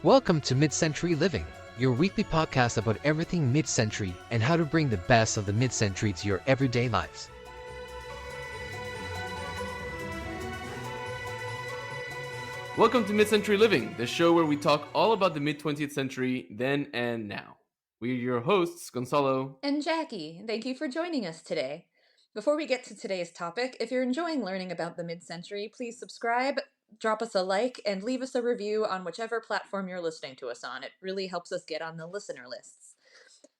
Welcome to Mid-Century Living, your weekly podcast about everything mid-century and how to bring the best of the mid-century to your everyday lives. Welcome to Mid-Century Living, the show where we talk all about the mid-20th century, then and now. We're your hosts, Gonzalo and Jackie. Thank you for joining us today. Before we get to today's topic, if you're enjoying learning about the mid-century, please subscribe, drop us a like, and leave us a review on whichever platform you're listening to us on. It really helps us get on the listener lists.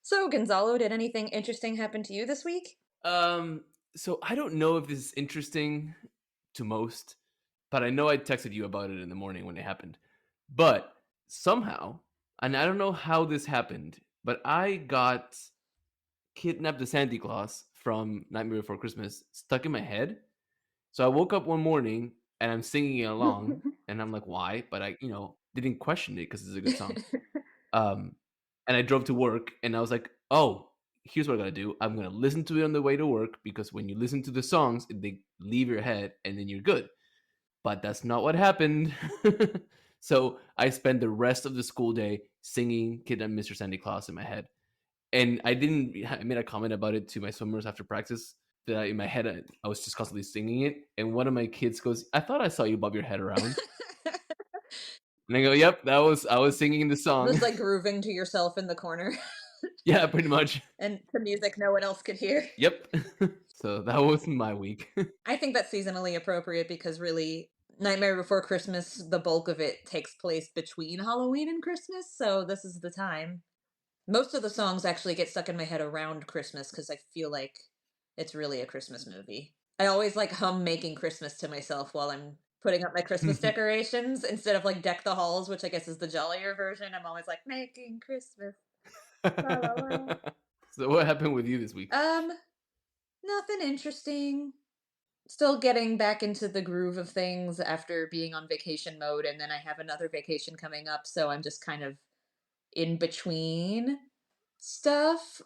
So, Gonzalo, did anything interesting happen to you this week? So I don't know if this is interesting to most, but I know I texted you about it in the morning when it happened. But somehow, and I don't know how this happened, but I got Kidnapped the Santa Claus from Nightmare Before Christmas stuck in my head. So I woke up one morning and I'm singing it along, and I'm like, why? But I, didn't question it because it's a good song. And I drove to work, and I was like, oh, here's what I gotta do. I'm gonna listen to it on the way to work, because when you listen to the songs, they leave your head, and then you're good. But that's not what happened. So I spent the rest of the school day singing Kidnapped Mr. Santa Claus in my head. And I made a comment about it to my swimmers after practice, that in my head, I was just constantly singing it. And one of my kids goes, I thought I saw you bob your head around. And I go, yep, I was singing the song. Just like grooving to yourself in the corner. Yeah, pretty much. And to music no one else could hear. Yep. So that was my week. I think that's seasonally appropriate because really, Nightmare Before Christmas, the bulk of it takes place between Halloween and Christmas, so this is the time. Most of the songs actually get stuck in my head around Christmas because I feel like it's really a Christmas movie. I always like hum Making Christmas to myself while I'm putting up my Christmas decorations instead of like Deck the Halls, which I guess is the jollier version. I'm always like, Making Christmas. La, la, la. So what happened with you this week? Nothing interesting. Still getting back into the groove of things after being on vacation mode, and then I have another vacation coming up, so I'm just kind of in between stuff.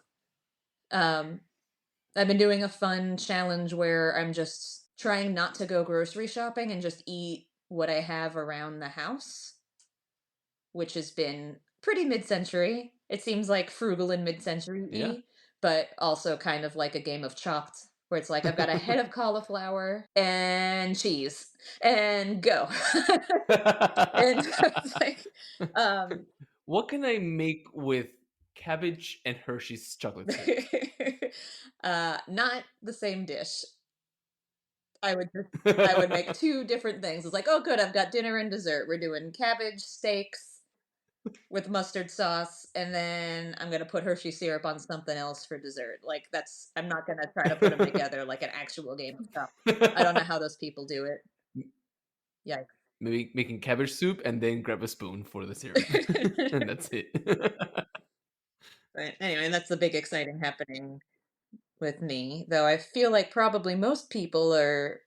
I've been doing a fun challenge where I'm just trying not to go grocery shopping and just eat what I have around the house, which has been pretty mid-century. It seems like frugal and mid-century-y, Yeah. but also kind of like a game of Chopped, where it's like I've got a head of cauliflower and cheese and go. And it's like, what can I make with cabbage and Hershey's chocolate syrup? Not the same dish. I would make two different things. It's like, oh good, I've got dinner and dessert. We're doing cabbage steaks with mustard sauce, and then I'm gonna put Hershey syrup on something else for dessert. Like I'm not gonna try to put them together like an actual game of stuff. I don't know how those people do it. Yikes. Maybe making cabbage soup and then grab a spoon for the syrup. And that's it. But anyway, that's the big exciting happening with me. Though I feel like probably most people are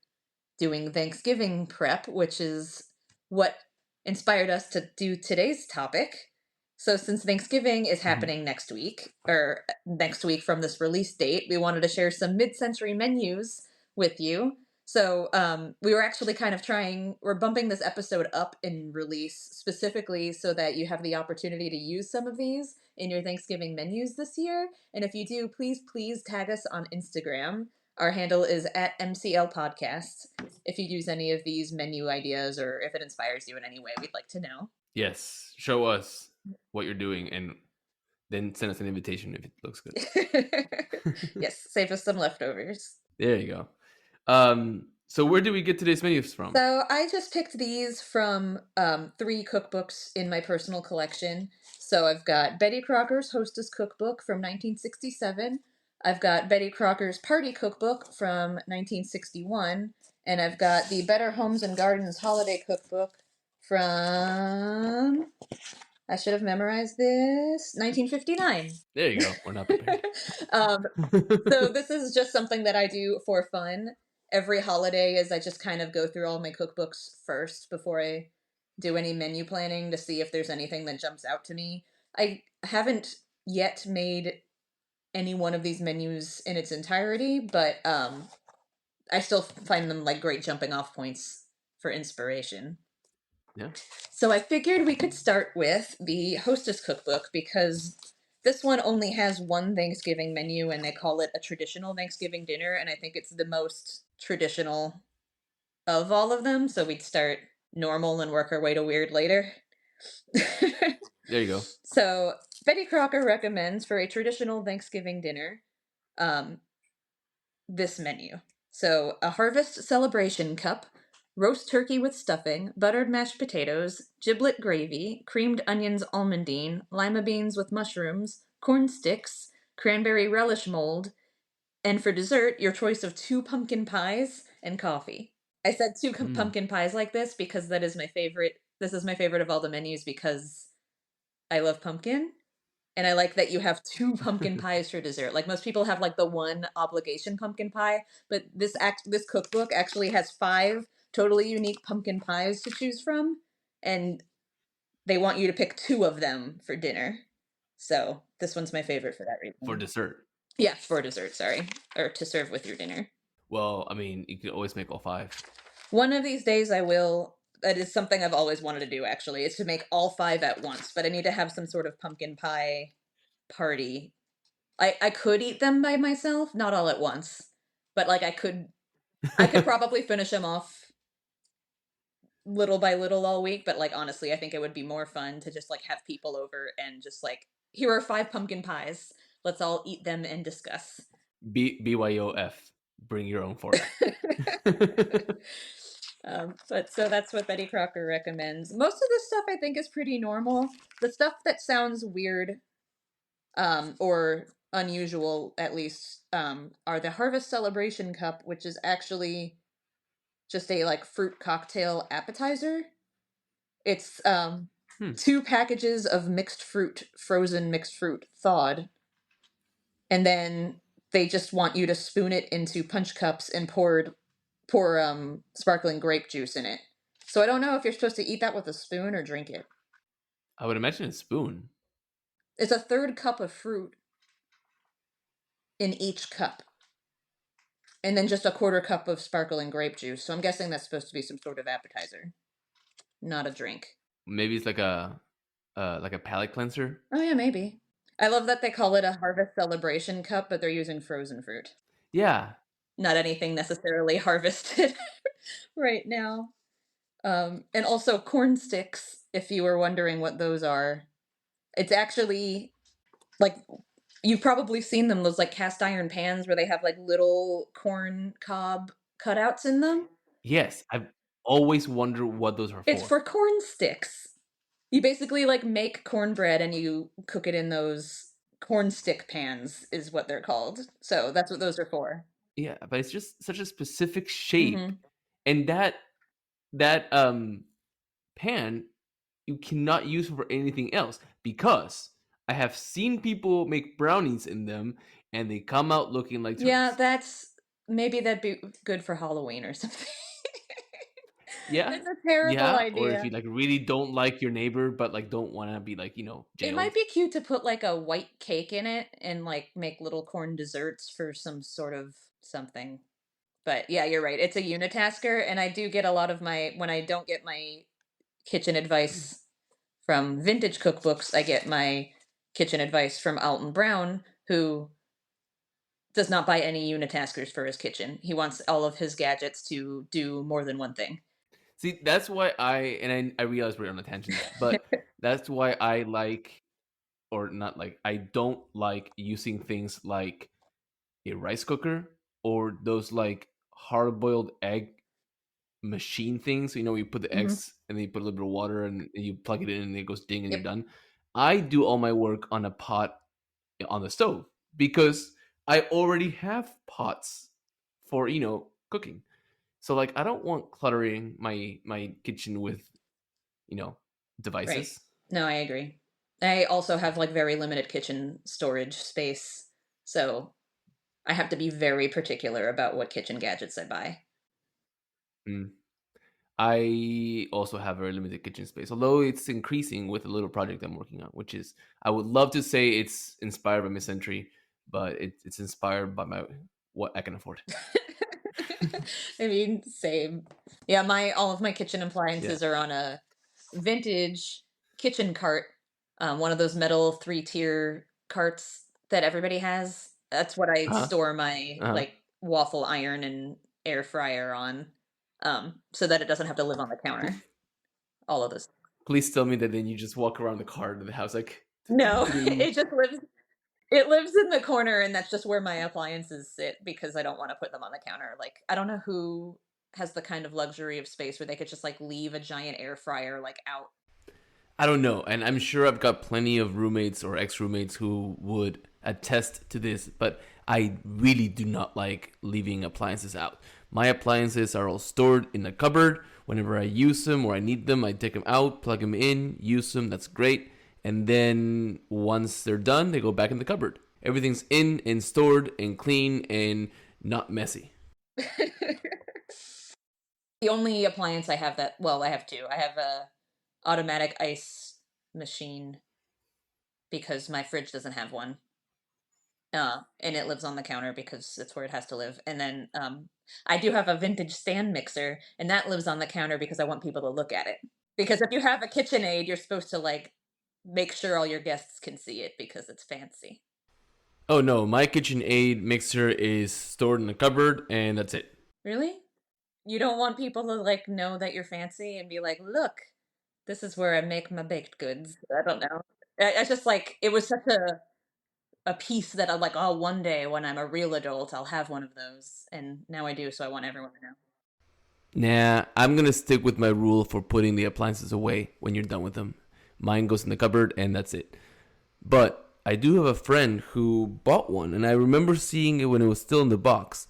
doing Thanksgiving prep, which is what inspired us to do today's topic. So since Thanksgiving is happening next week from this release date, we wanted to share some mid-century menus with you. So we were actually kind of we're bumping this episode up in release specifically so that you have the opportunity to use some of these in your Thanksgiving menus this year. And if you do, please tag us on Instagram. Our handle is at MCL Podcast. If you use any of these menu ideas or if it inspires you in any way, we'd like to know. Yes, show us what you're doing and then send us an invitation if it looks good. Yes, save us some leftovers. There you go. So where do we get today's menus from? So I just picked these from 3 cookbooks in my personal collection. So I've got Betty Crocker's Hostess Cookbook from 1967. I've got Betty Crocker's Party Cookbook from 1961. And I've got the Better Homes and Gardens Holiday Cookbook from... I should have memorized this. 1959. There you go. We're not prepared. So this is just something that I do for fun. Every holiday is I just kind of go through all my cookbooks first before I do any menu planning to see if there's anything that jumps out to me. I haven't yet made any one of these menus in its entirety, but I still find them like great jumping off points for inspiration. Yeah. So I figured we could start with the Hostess cookbook because this one only has one Thanksgiving menu and they call it a traditional Thanksgiving dinner. And I think it's the most traditional of all of them. So we'd start normal and work our way to weird later. There you go. So Betty Crocker recommends for a traditional Thanksgiving dinner um, this menu. So a harvest celebration cup, roast turkey with stuffing, buttered mashed potatoes, giblet gravy, creamed onions almondine, lima beans with mushrooms, corn sticks, cranberry relish mold, and for dessert, your choice of 2 pumpkin pies and coffee. I said two Mm. pumpkin pies like this because that is my favorite. This is my favorite of all the menus because I love pumpkin. And I like that you have 2 pumpkin pies for dessert. Like most people have like the one obligation pumpkin pie, but this cookbook actually has 5 totally unique pumpkin pies to choose from, and they want you to pick 2 of them for dinner. So this one's my favorite for that For reason. dessert. Yeah, for dessert, sorry. Or to serve with your dinner. Well, I mean, you could always make all 5. One of these days I will. That is something I've always wanted to do actually, is to make all 5 at once, but I need to have some sort of pumpkin pie party. I could eat them by myself, not all at once, but like I could probably finish them off little by little all week, but like honestly, I think it would be more fun to just like have people over and just like here are 5 pumpkin pies. Let's all eat them and discuss. BYOF. Bring your own fork. But so that's what Betty Crocker recommends. Most of the stuff I think is pretty normal. The stuff that sounds weird, or unusual at least, are the Harvest Celebration Cup, which is actually just a like fruit cocktail appetizer. It's Hmm. 2 packages of mixed fruit, frozen mixed fruit, thawed, and then they just want you to spoon it into punch cups and pour sparkling grape juice in it. So I don't know if you're supposed to eat that with a spoon or drink it. I would imagine a spoon. It's a third cup of fruit in each cup, and then just a quarter cup of sparkling grape juice. So I'm guessing that's supposed to be some sort of appetizer, not a drink. Maybe it's like a palate cleanser. Oh yeah, maybe. I love that they call it a harvest celebration cup, but they're using frozen fruit. Yeah. Not anything necessarily harvested right now. And also corn sticks, if you were wondering what those are. It's actually like you've probably seen them, those like cast iron pans where they have like little corn cob cutouts in them. Yes. I've always wondered what those are It's for. for corn sticks. You basically like make cornbread and you cook it in those corn stick pans, is what they're called. So that's what those are for. Yeah, but it's just such a specific shape. Hmm. And that pan you cannot use for anything else because I have seen people make brownies in them and they come out looking like Yeah, turds. maybe that'd be good for Halloween or something. Yeah. It's a terrible Yeah, or if idea. you like really don't like your neighbor but like don't want to be like, It might jailed. be cute to put like a white cake in it and like make little corn desserts for some sort of something. But yeah, you're right. It's a unitasker, and I do get a lot of my when I don't get my kitchen advice from vintage cookbooks, I get my kitchen advice from Alton Brown, who does not buy any unitaskers for his kitchen. He wants all of his gadgets to do more than one thing. See, that's why I realize we're on a tangent, but that's why I like or not like I don't like using things like a rice cooker or those like hard boiled egg machine things. You put the Hmm. eggs and then you put a little bit of water and you plug it in and it goes ding and you're Yep. done. I do all my work on a pot on the stove because I already have pots for cooking. So like I don't want cluttering my kitchen with you know Right. devices. No, I agree. I also have like very limited kitchen storage space, so I have to be very particular about what kitchen gadgets I buy. Mm. I also have very limited kitchen space, although it's increasing with a little project I'm working on, which is I would love to say it's inspired by mid-century, but it's inspired by my what I can afford. I mean, same. Yeah, my all of my kitchen Yeah. appliances are on a vintage kitchen cart, one of those metal 3-tier carts that everybody has. That's what I Uh-huh. store my Uh-huh. like waffle iron and air fryer on, so that it doesn't have to live on the Pl- counter. All of this. Please tell me that then you just walk around the car to the house like No, do-do-do-do. it just lives. It lives in the corner, and that's just where my appliances sit because I don't want to put them on the counter. Like, I don't know who has the kind of luxury of space where they could just like leave a giant air fryer like out. I don't know, and I'm sure I've got plenty of roommates or ex-roommates who would attest to this, but I really do not like leaving appliances out. My appliances are all stored in a cupboard. Whenever I use them or I need them, I take them out, plug them in, use them. That's great. And then once they're done, they go back in the cupboard. Everything's in and stored and clean and not messy. The only appliance I have that, well, I have two. I have a automatic ice machine because my fridge doesn't have one. And it lives on the counter because it's where it has to live. And then I do have a vintage stand mixer, and that lives on the counter because I want people to look at it. Because if you have a KitchenAid, you're supposed to like make sure all your guests can see it because it's fancy. Oh no, my KitchenAid mixer is stored in the cupboard and that's it. Really? You don't want people to like know that you're fancy and be like, "Look, this is where I make my baked goods." I don't know. I just like it was such a piece that I'm like, "Oh, one day when I'm a real adult, I'll have one of those." And now I do, so I want everyone to know. Nah, I'm gonna stick with my rule for putting the appliances away when you're done with them. Mine goes in the cupboard and that's it. But I do have a friend who bought one, and I remember seeing it when it was still in the box.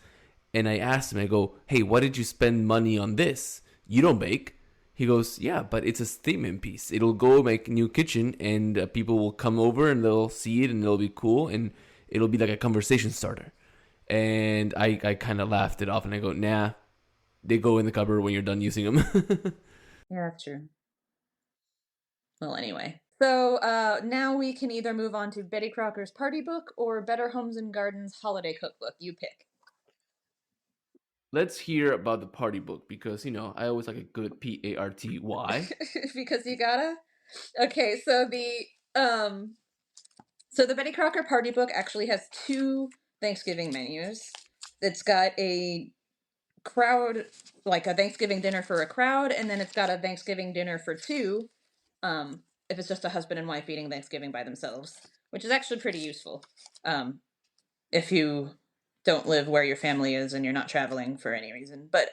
And I asked him, I go, hey, why did you spend money on this? You don't bake. He goes, yeah, but it's a statement piece. It'll go make a new kitchen, and people will come over and they'll see it, and it'll be cool, and it'll be like a conversation starter. And I kind of laughed it off, and I go, nah, they go in the cupboard when you're done using them. Yeah, that's true. Well, anyway. So now we can either move on to Betty Crocker's Party Book or Better Homes and Gardens Holiday Cookbook. You pick. Let's hear about the party book because, I always like a good party. Because you gotta. Okay, um so the Betty Crocker Party Book actually has two Thanksgiving menus. It's got a crowd, like a Thanksgiving dinner for a crowd, and then it's got a Thanksgiving dinner for two, if it's just a husband and wife eating Thanksgiving by themselves, which is actually pretty useful. If you don't live where your family is and you're not traveling for any reason. But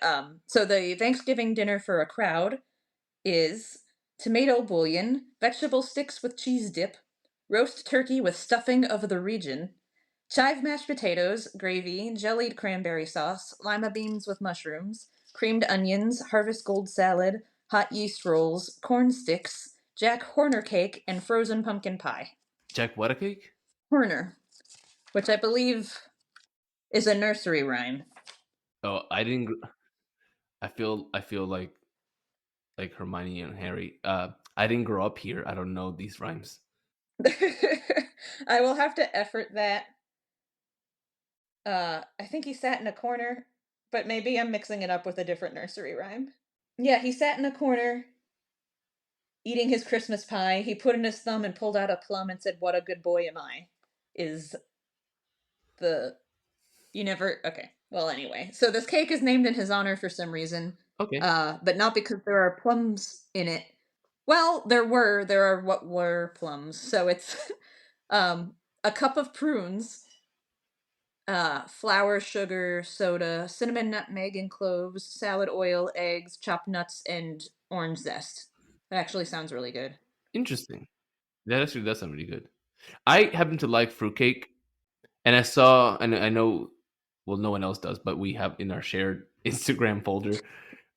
so the Thanksgiving dinner for a crowd is tomato bouillon, vegetable sticks with cheese dip, roast turkey with stuffing of the region, chive mashed potatoes, gravy, jellied cranberry sauce, lima beans with mushrooms, creamed onions, harvest gold salad, hot yeast rolls, corn sticks, Jack Horner cake, and frozen pumpkin pie. Jack what a cake? Horner, which I believe is a nursery rhyme. Oh, I didn't. I feel like Hermione and Harry. I didn't grow up here. I don't know these rhymes. I will have to effort that. I think he sat in a corner, but maybe I'm mixing it up with a different nursery rhyme. Yeah, he sat in a corner eating his Christmas pie. He put in his thumb and pulled out a plum and said, "What a good boy am I." Is the you never okay. Well, anyway, so this cake is named in his honor for some reason, Okay, but not because there are plums in it. Well, there are what were plums. So it's a cup of prunes, flour, sugar, soda, cinnamon, nutmeg, and cloves, salad oil, eggs, chopped nuts, and orange zest. That actually sounds really good. interesting. That actually does sound really good. I happen to like fruitcake, and I saw, and I know, well, no one else does, but we have in our shared Instagram folder.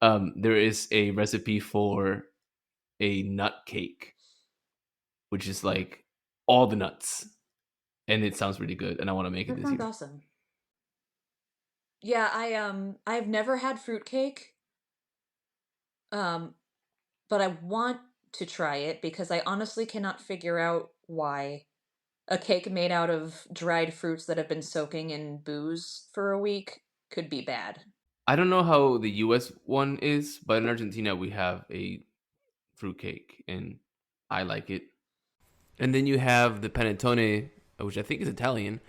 There is a recipe for a nut cake, which is like all the nuts, and it sounds really good, and I want to make it That this sounds year. awesome. Yeah, I've never had fruitcake, um, but I want to try it because I honestly cannot figure out why a cake made out of dried fruits that have been soaking in booze for a week could be bad. I don't know how the U.S. one is, but in Argentina we have a fruitcake, and I like it. And then you have the panettone, which I think is Italian,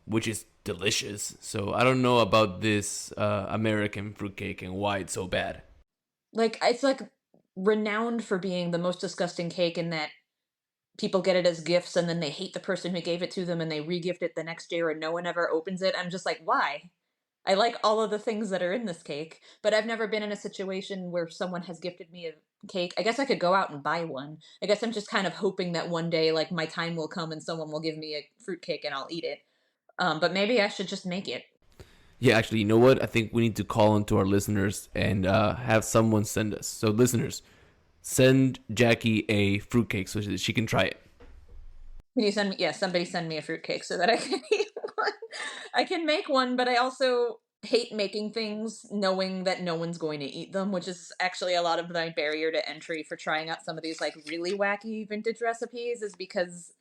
which is delicious. So I don't know about this American fruitcake and why it's so bad. Like, it's like renowned for being the most disgusting cake in that people get it as gifts and then they hate the person who gave it to them and they re-gift it the next year and no one ever opens it. I'm just like, why? I like all of the things that are in this cake, but I've never been in a situation where someone has gifted me a cake. I guess I could go out and buy one. I guess I'm just kind of hoping that one day, like, my time will come and someone will give me a fruitcake and I'll eat it. But maybe I should just make it. Yeah, actually, you know what? I think we need to call into our listeners and have someone send us. So, listeners, send Jackie a fruitcake so that she can try it. Can you send me? Yeah, somebody send me a fruitcake so that I can eat one. I can make one, but I also hate making things knowing that no one's going to eat them, which is actually a lot of my barrier to entry for trying out some of these like really wacky vintage recipes, is because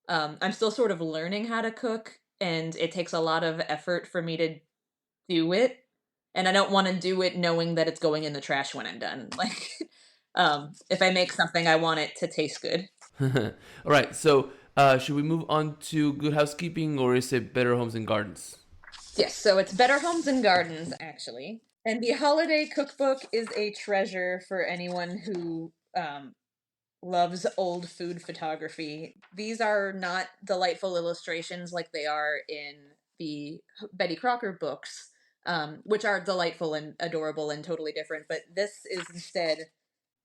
I'm still sort of learning how to cook, and it takes a lot of effort for me to do it, and I don't want to do it knowing that it's going in the trash when I'm done. Like, if I make something, I want it to taste good. All right, so should we move on to Good Housekeeping, or is it Better Homes and Gardens? Yes, so it's Better Homes and Gardens, actually. And the holiday cookbook is a treasure for anyone who loves old food photography. These are not delightful illustrations like they are in the Betty Crocker books, which are delightful and adorable and totally different. But this is instead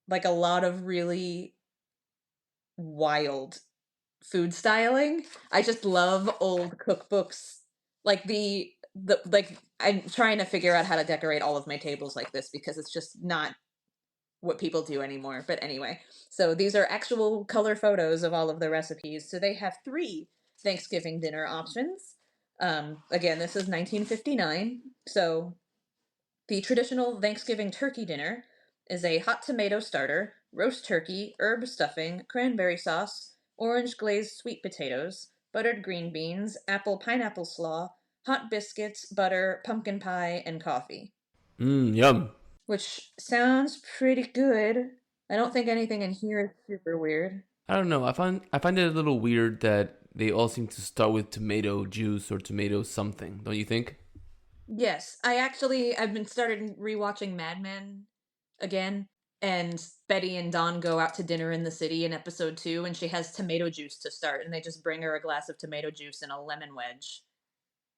like a lot of really wild food styling. I just love old cookbooks. Like the like I'm trying to figure out how to decorate all of my tables like this because it's just not what people do anymore. But anyway, so these are actual color photos of all of the recipes. So they have 3 Thanksgiving dinner options. Again, this is 1959. So the traditional Thanksgiving turkey dinner is a hot tomato starter, roast turkey, herb stuffing, cranberry sauce, orange glazed sweet potatoes, buttered green beans, apple pineapple slaw, hot biscuits, butter, pumpkin pie, and coffee. Yum. Which sounds pretty good. I don't think anything in here is super weird. I don't know. I find it a little weird that they all seem to start with tomato juice or tomato something. Don't you think? Yes, I've been started rewatching Mad Men again, and Betty and Don go out to dinner in the city in episode 2, and she has tomato juice to start, and they just bring her a glass of tomato juice and a lemon wedge,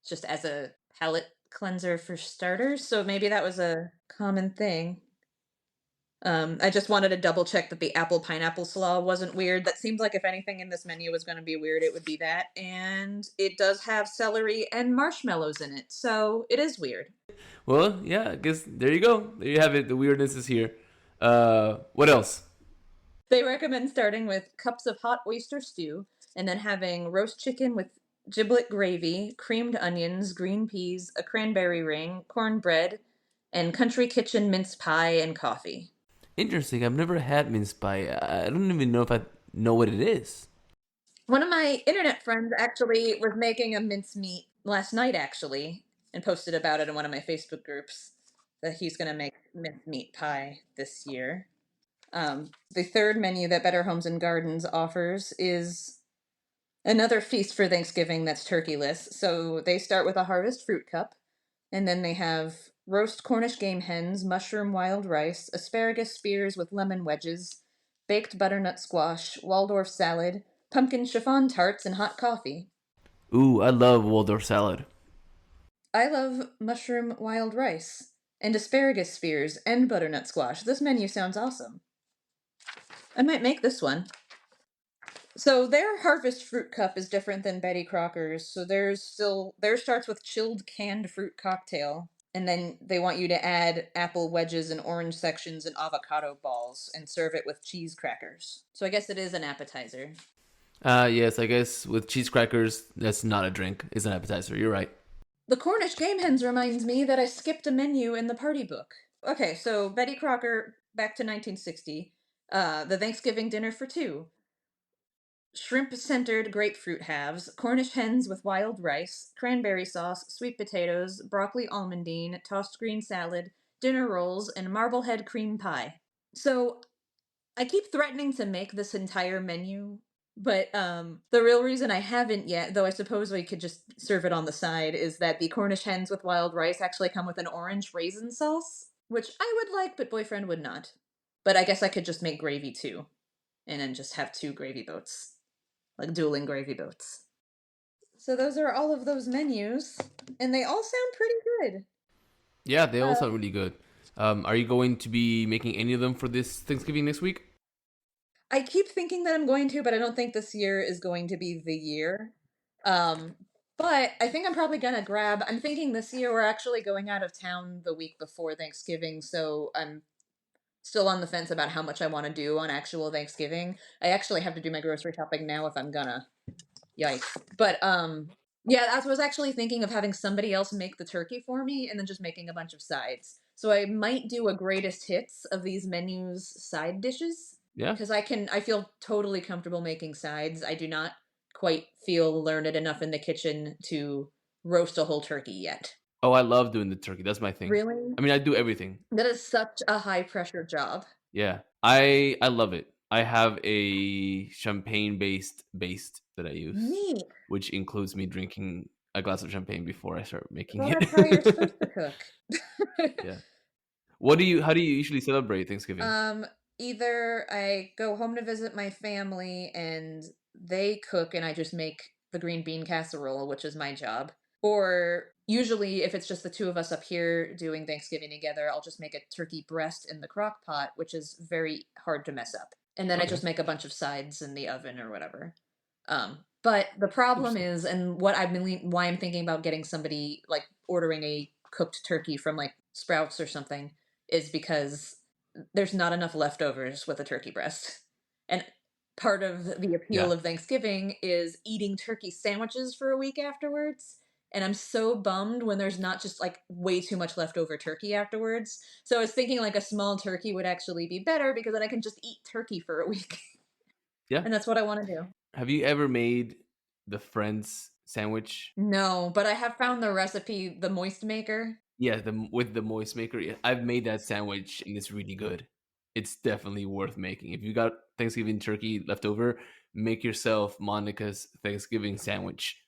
just as a palate cleanser for starters. So maybe that was a common thing. I just wanted to double check that the apple pineapple slaw wasn't weird. That seems like if anything in this menu was going to be weird, it would be that. And it does have celery and marshmallows in it, so it is weird. Well, yeah, I guess there you go. There you have it. The weirdness is here. What else? They recommend starting with cups of hot oyster stew and then having roast chicken with giblet gravy, creamed onions, green peas, a cranberry ring, cornbread, and country kitchen mince pie and coffee. Interesting. I've never had mince pie. I don't even know if I know what it is. One of my internet friends actually was making a mincemeat last night, actually, and posted about it in one of my Facebook groups that he's going to make mincemeat pie this year. The third menu that Better Homes and Gardens offers is another feast for Thanksgiving that's turkeyless. So they start with a harvest fruit cup, and then they have roast Cornish game hens, mushroom wild rice, asparagus spears with lemon wedges, baked butternut squash, Waldorf salad, pumpkin chiffon tarts, and hot coffee. Ooh, I love Waldorf salad. I love mushroom wild rice and asparagus spears and butternut squash. This menu sounds awesome. I might make this one. So their harvest fruit cup is different than Betty Crocker's. So theirs starts with chilled canned fruit cocktail, and then they want you to add apple wedges and orange sections and avocado balls and serve it with cheese crackers. So I guess it is an appetizer. Yes, I guess with cheese crackers, that's not a drink. It's an appetizer. You're right. The Cornish game hens reminds me that I skipped a menu in the party book. Okay, so Betty Crocker, back to 1960. The Thanksgiving dinner for 2. Shrimp-centered grapefruit halves, Cornish hens with wild rice, cranberry sauce, sweet potatoes, broccoli almondine, tossed green salad, dinner rolls, and marblehead cream pie. So I keep threatening to make this entire menu, but the real reason I haven't yet, though I suppose we could just serve it on the side, is that the Cornish hens with wild rice actually come with an orange raisin sauce, which I would like, but boyfriend would not. But I guess I could just make gravy too, and then just have two gravy boats, like dueling gravy boats. So those are all of those menus, and they all sound pretty good. Yeah, they all sound Um, really good. Are you going to be making any of them for this Thanksgiving next week? I keep thinking that I'm going to, but I don't think this year is going to be the year. Um, but I think I'm probably gonna grab. I'm thinking this year we're actually going out of town the week before Thanksgiving, so I'm still on the fence about how much I want to do on actual Thanksgiving. I actually have to do my grocery shopping now if I'm gonna. Yikes! But yeah, I was actually thinking of having somebody else make the turkey for me, and then just making a bunch of sides. So I might do a greatest hits of these menus side dishes Yeah. because I feel totally comfortable making sides. I do not quite feel learned enough in the kitchen to roast a whole turkey yet. Oh, I love doing the turkey. That's my thing. Really? I mean, I do everything. That is such a high pressure job. Yeah, I love it. I have a champagne based that I use, Neat. which includes me drinking a glass of champagne before I start making Well, it. that's how you're supposed to cook. Yeah. What do you? How do you usually celebrate Thanksgiving? Um, Either I go home to visit my family and they cook and I just make the green bean casserole, which is my job. Or usually if it's just the two of us up here doing Thanksgiving together, I'll just make a turkey breast in the crock pot, which is very hard to mess up. And then I Okay, just make a bunch of sides in the oven or whatever. But the problem interesting. is, and what I've been why I'm thinking about getting somebody like ordering a cooked turkey from like Sprouts or something is because there's not enough leftovers with a turkey breast. And part of the appeal Yeah. of Thanksgiving is eating turkey sandwiches for a week afterwards. And I'm so bummed when there's not just like way too much leftover turkey afterwards. So I was thinking like a small turkey would actually be better because then I can just eat turkey for a week. Yeah. And that's what I want to do. Have you ever made the Friends sandwich? No, but I have found the recipe, the moist maker. Yeah, the with the moist maker. Yeah, I've made that sandwich and it's really good. It's definitely worth making. If you got Thanksgiving turkey left over, make yourself Monica's Thanksgiving sandwich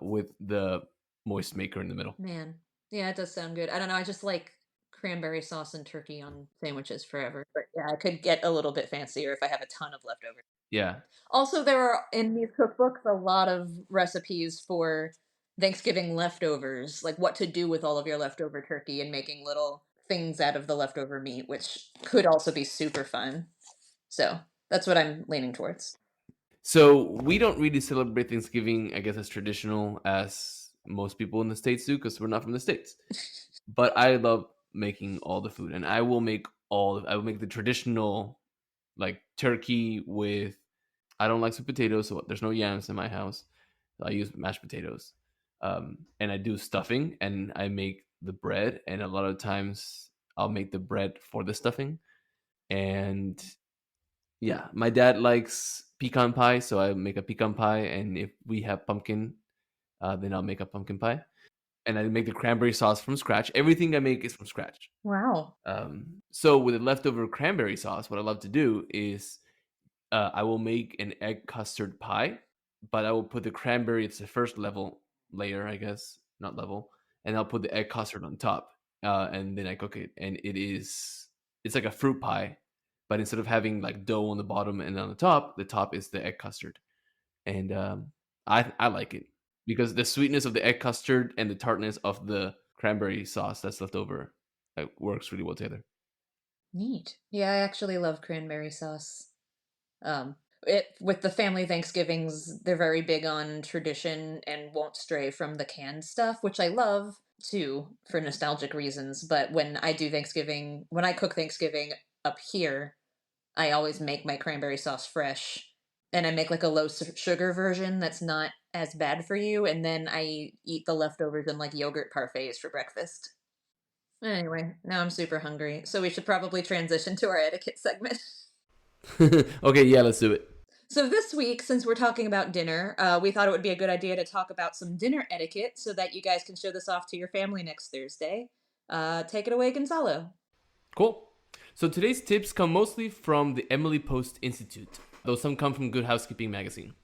with the moist maker in the middle. Man, yeah, it does sound good. I don't know, I just like cranberry sauce and turkey on sandwiches forever. But yeah, I could get a little bit fancier if I have a ton of leftovers. Yeah. Also, there are in these cookbooks a lot of recipes for Thanksgiving leftovers, like what to do with all of your leftover turkey and making little things out of the leftover meat, which could also be super fun. So that's what I'm leaning towards. So we don't really celebrate Thanksgiving, I guess, as traditional as most people in the States do, because we're not from the States. But I love making all the food, and I will make I will make the traditional like turkey with. I don't like sweet potatoes, so there's no yams in my house. I use mashed potatoes, and I do stuffing, and I make the bread, and a lot of times I'll make the bread for the stuffing, and yeah, my dad likes pecan pie, so I make a pecan pie, and if we have pumpkin, then I'll make a pumpkin pie, and I make the cranberry sauce from scratch. Everything I make is from scratch. Wow. So with the leftover cranberry sauce, what I love to do is I will make an egg custard pie, but I will put the cranberry. It's the first level layer, I guess, not level, and I'll put the egg custard on top, and then I cook it, and it's like a fruit pie, but instead of having like dough on the bottom and on the top is the egg custard, and I like it because the sweetness of the egg custard and the tartness of the cranberry sauce that's left over like works really well together. Neat. Yeah, I actually love cranberry sauce. It with the family Thanksgivings, they're very big on tradition and won't stray from the canned stuff, which I love too for nostalgic reasons. But when I cook Thanksgiving up here, I always make my cranberry sauce fresh, and I make like a low sugar version that's not as bad for you, and then I eat the leftovers in like yogurt parfaits for breakfast. Anyway, now I'm super hungry, so we should probably transition to our etiquette segment. Okay, yeah, let's do it. So this week, since we're talking about dinner, we thought it would be a good idea to talk about some dinner etiquette so that you guys can show this off to your family next Thursday. Take it away, Gonzalo. Cool. So today's tips come mostly from the Emily Post Institute, though some come from Good Housekeeping magazine.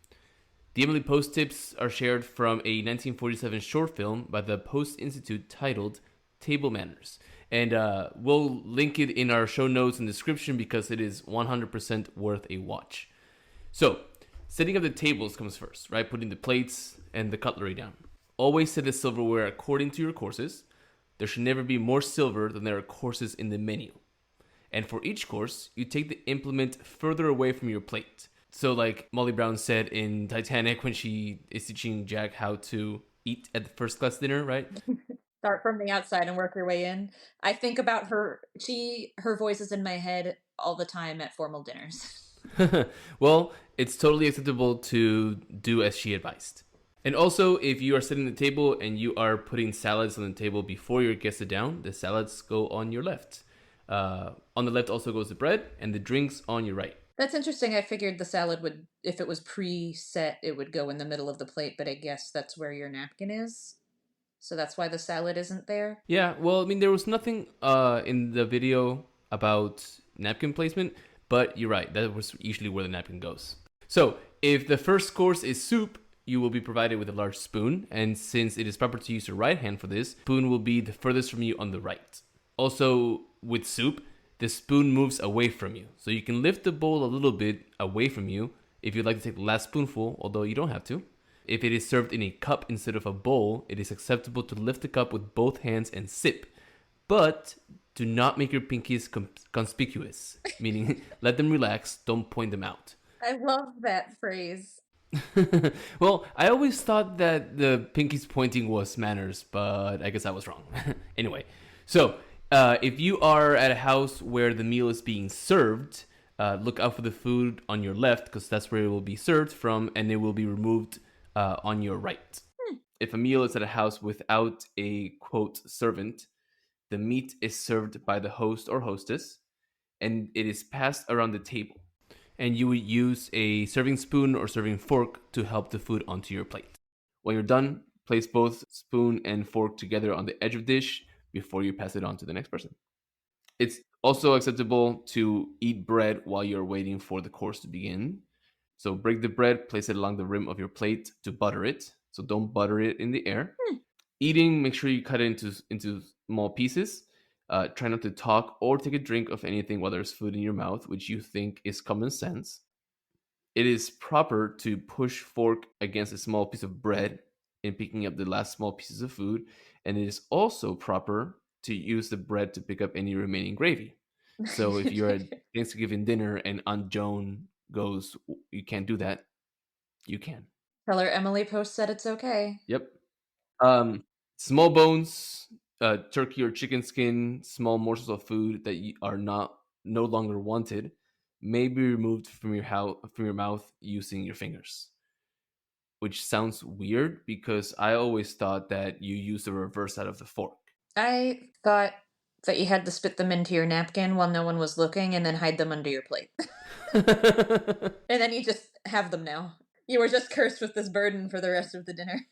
The Emily Post tips are shared from a 1947 short film by the Post Institute titled Table Manners. And we'll link it in our show notes and description because it is 100% worth a watch. So, setting up the tables comes first, right? Putting the plates and the cutlery down. Always set the silverware according to your courses. There should never be more silver than there are courses in the menu. And for each course, you take the implement further away from your plate. So like Molly Brown said in Titanic when she is teaching Jack how to eat at the first class dinner, right? Start from the outside and work your way in. I think about her. Her voice is in my head all the time at formal dinners. Well, it's totally acceptable to do as she advised. And also, if you are setting the table and you are putting salads on the table before your guests sit down, the salads go on your left. On the left also goes the bread and the drinks on your right. That's interesting. I figured the salad would, if it was pre-set, it would go in the middle of the plate, but I guess that's where your napkin is. So that's why the salad isn't there. Yeah, well, I mean, there was nothing in the video about napkin placement, but you're right. That was usually where the napkin goes. So if the first course is soup, you will be provided with a large spoon. And since it is proper to use your right hand for this, spoon will be the furthest from you on the right. Also, with soup, the spoon moves away from you. So you can lift the bowl a little bit away from you if you'd like to take the last spoonful, although you don't have to. If it is served in a cup instead of a bowl, it is acceptable to lift the cup with both hands and sip. But do not make your pinkies conspicuous, meaning let them relax, don't point them out. I love that phrase. Well, I always thought that the pinkies pointing was manners, but I guess I was wrong. Anyway, so if you are at a house where the meal is being served, look out for the food on your left because that's where it will be served from and it will be removed on your right. If a meal is at a house without a, quote, servant, the meat is served by the host or hostess and it is passed around the table. And you would use a serving spoon or serving fork to help the food onto your plate. When you're done, place both spoon and fork together on the edge of the dish before you pass it on to the next person. It's also acceptable to eat bread while you're waiting for the course to begin. So break the bread, place it along the rim of your plate to butter it. So don't butter it in the air. Eating, make sure you cut it into small pieces. Try not to talk or take a drink of anything while there's food in your mouth, which you think is common sense. It is proper to push fork against a small piece of bread in picking up the last small pieces of food. And it is also proper to use the bread to pick up any remaining gravy. So if you're at Thanksgiving dinner and Aunt Joan goes, you can't do that, you can. Tell her Emily Post said it's okay. Yep. Small bones, turkey or chicken skin, small morsels of food that are no longer wanted may be removed from your mouth using your fingers. Which sounds weird because I always thought that you use the reverse side of the fork. I thought that you had to spit them into your napkin while no one was looking and then hide them under your plate. And then you just have them now. You were just cursed with this burden for the rest of the dinner.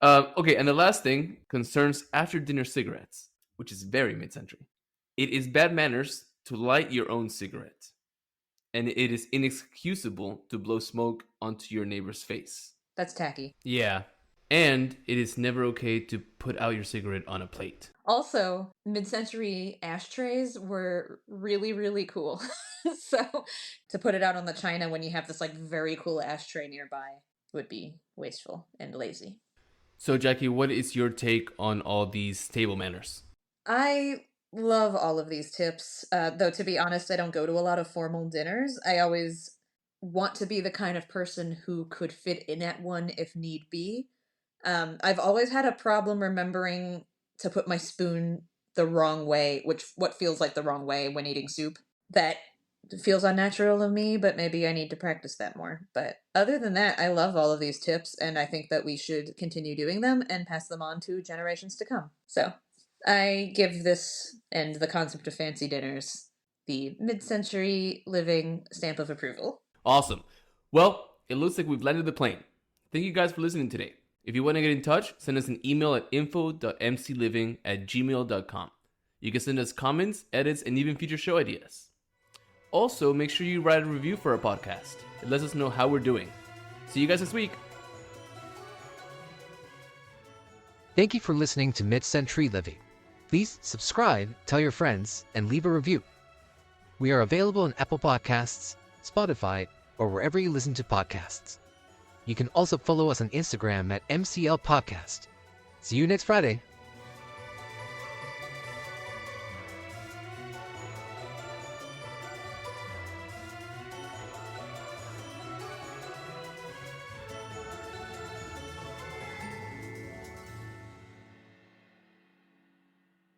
Okay, and the last thing concerns after dinner cigarettes, which is very mid-century. It is bad manners to light your own cigarette. And it is inexcusable to blow smoke onto your neighbor's face. That's tacky. Yeah. And it is never okay to put out your cigarette on a plate. Also, mid-century ashtrays were really, really cool. So to put it out on the china when you have this like very cool ashtray nearby would be wasteful and lazy. So Jackie, what is your take on all these table manners? I love all of these tips, though to be honest, I don't go to a lot of formal dinners. I always want to be the kind of person who could fit in at one if need be. I've always had a problem remembering to put my spoon the wrong way, what feels like the wrong way when eating soup. That feels unnatural of me, but maybe I need to practice that more. But other than that, I love all of these tips, and I think that we should continue doing them and pass them on to generations to come. So I give this and the concept of fancy dinners the mid-century living stamp of approval. Awesome. Well, it looks like we've landed the plane. Thank you guys for listening today. If you want to get in touch, send us an email at info.mcliving@gmail.com. You can send us comments, edits, and even future show ideas. Also, make sure you write a review for our podcast. It lets us know how we're doing. See you guys next week. Thank you for listening to Mid-Century Living. Please subscribe, tell your friends, and leave a review. We are available on Apple Podcasts, Spotify, or wherever you listen to podcasts. You can also follow us on Instagram at MCL Podcast. See you next Friday.